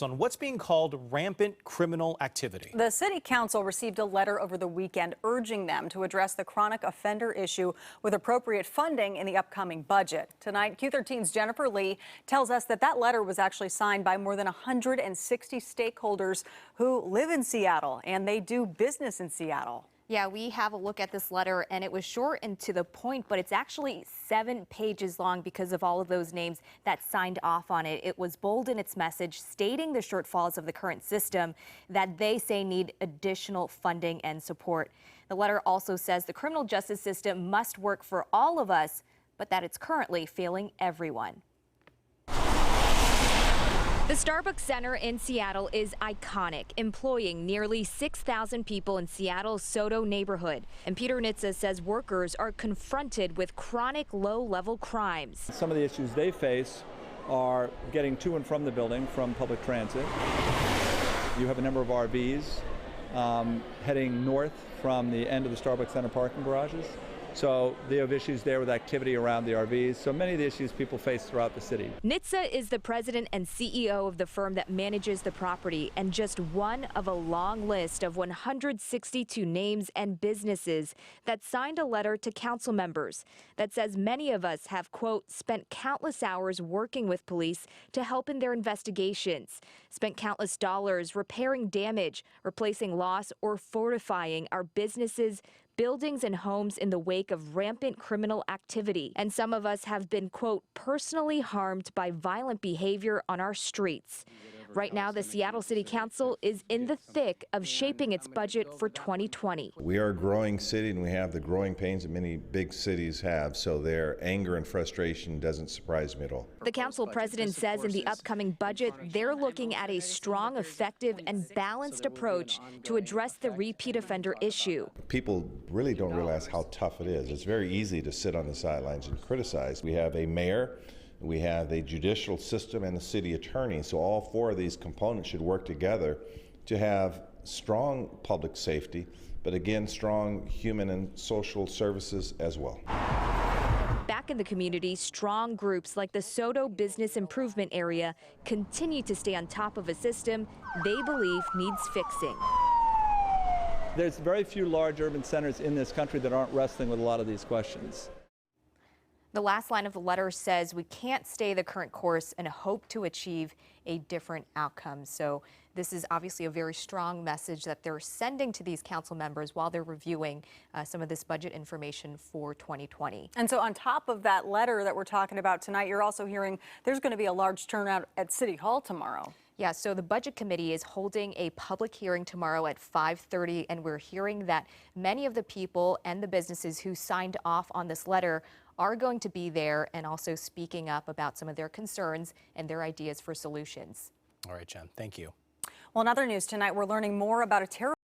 On what's being called rampant criminal activity. The city council received a letter over the weekend urging them to address the chronic offender issue with appropriate funding in the upcoming budget. Tonight, Q13's Jennifer Lee tells us that letter was actually signed by more than 160 stakeholders who live in Seattle and they do business in Seattle. Yeah, we have a look at this letter, and it was short and to the point, but it's actually 7 pages long because of all of those names that signed off on it. It was bold in its message, stating the shortfalls of the current system that they say need additional funding and support. The letter also says the criminal justice system must work for all of us, but that it's currently failing everyone. The Starbucks Center in Seattle is iconic, employing nearly 6,000 people in Seattle's SoDo neighborhood. And Peter Nitza says workers are confronted with chronic low-level crimes. Some of the issues they face are getting to and from the building from public transit. You have a number of RVs heading north from the end of the Starbucks Center parking garages. So they have issues there with activity around the RVs. So many of the issues people face throughout the city. Nitza is the president and CEO of the firm that manages the property and just one of a long list of 162 names and businesses that signed a letter to council members that says many of us have, quote, spent countless hours working with police to help in their investigations, spent countless dollars repairing damage, replacing loss, or fortifying our businesses, buildings and homes in the wake of rampant criminal activity. And some of us have been, quote, personally harmed by violent behavior on our streets. Right now, the Seattle City Council is in the thick of shaping its budget for 2020. We are a growing city, and we have the growing pains that many big cities have, so their anger and frustration doesn't surprise me at all. The council president says in the upcoming budget, they're looking at a strong, effective, and balanced approach to address the repeat offender issue. People really don't realize how tough it is. It's very easy to sit on the sidelines and criticize. We have a mayor, we have a judicial system, and a city attorney. So all 4 of these components should work together to have strong public safety, but again, strong human and social services as well. Back in the community, strong groups like the SoDo Business Improvement Area continue to stay on top of a system they believe needs fixing. There's very few large urban centers in this country that aren't wrestling with a lot of these questions. The last line of the letter says we can't stay the current course and hope to achieve a different outcome. So this is obviously a very strong message that they're sending to these council members while they're reviewing some of this budget information for 2020. And so on top of that letter that we're talking about tonight, you're also hearing there's going to be a large turnout at City Hall tomorrow. Yeah, so the Budget Committee is holding a public hearing tomorrow at 5:30, and we're hearing that many of the people and the businesses who signed off on this letter are going to be there and also speaking up about some of their concerns and their ideas for solutions. All right, Jen, thank you. Well, in other news tonight, we're learning more about a terrorist